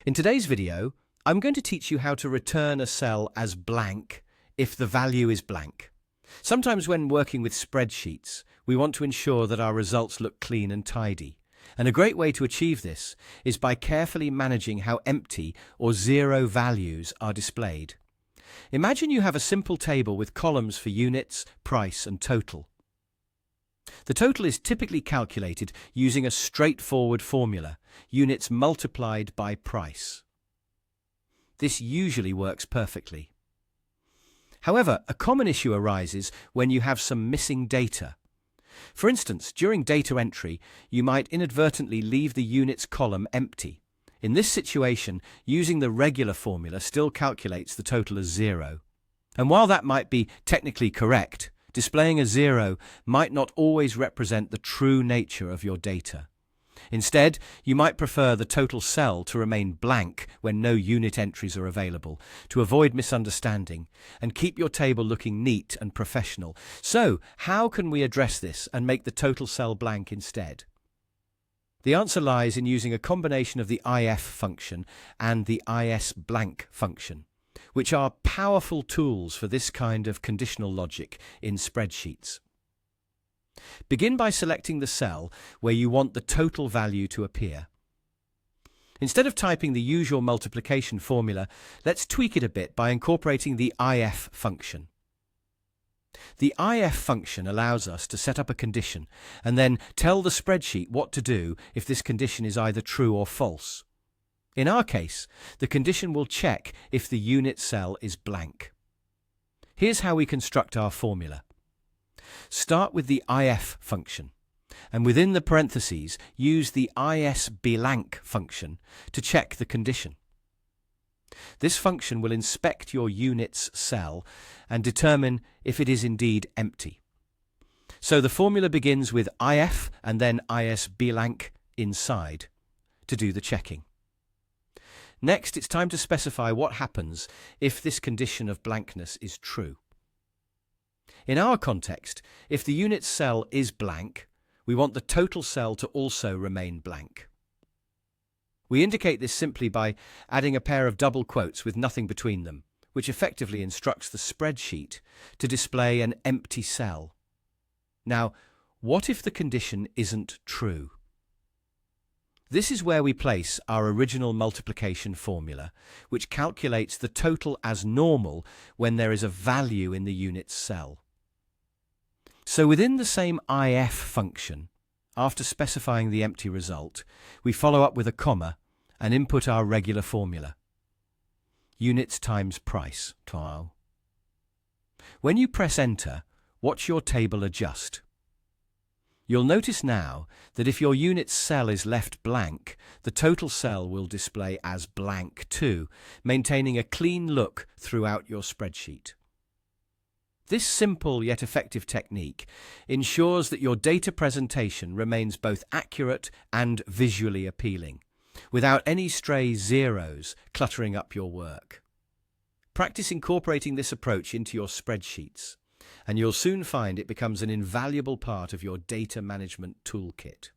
In today's video, I'm going to teach you how to return a cell as blank if the value is blank. Sometimes when working with spreadsheets, we want to ensure that our results look clean and tidy. And a great way to achieve this is by carefully managing how empty or zero values are displayed. Imagine you have a simple table with columns for units, price, and total. The total is typically calculated using a straightforward formula, units multiplied by price. This usually works perfectly. However, a common issue arises when you have some missing data. For instance, during data entry, you might inadvertently leave the units column empty. In this situation, using the regular formula still calculates the total as zero. And while that might be technically correct, displaying a zero might not always represent the true nature of your data. Instead, you might prefer the total cell to remain blank when no unit entries are available, to avoid misunderstanding and keep your table looking neat and professional. So, how can we address this and make the total cell blank instead? The answer lies in using a combination of the if function and the isBlank function, which are powerful tools for this kind of conditional logic in spreadsheets. Begin by selecting the cell where you want the total value to appear. Instead of typing the usual multiplication formula, let's tweak it a bit by incorporating the if function. The if function allows us to set up a condition and then tell the spreadsheet what to do if this condition is either true or false. In our case, the condition will check if the unit cell is blank. Here's how we construct our formula. Start with the if function, and within the parentheses, use the isBlank function to check the condition. This function will inspect your unit's cell and determine if it is indeed empty. So the formula begins with if and then isBlank inside to do the checking. Next, it's time to specify what happens if this condition of blankness is true. In our context, if the unit cell is blank, we want the total cell to also remain blank. We indicate this simply by adding a pair of double quotes with nothing between them, which effectively instructs the spreadsheet to display an empty cell. Now, what if the condition isn't true? This is where we place our original multiplication formula, which calculates the total as normal when there is a value in the unit cell. So within the same if function, after specifying the empty result, we follow up with a comma and input our regular formula. Units times price. When you press enter, watch your table adjust. You'll notice now that if your unit cell is left blank, the total cell will display as blank too, maintaining a clean look throughout your spreadsheet. This simple yet effective technique ensures that your data presentation remains both accurate and visually appealing, without any stray zeros cluttering up your work. Practice incorporating this approach into your spreadsheets, and you'll soon find it becomes an invaluable part of your data management toolkit.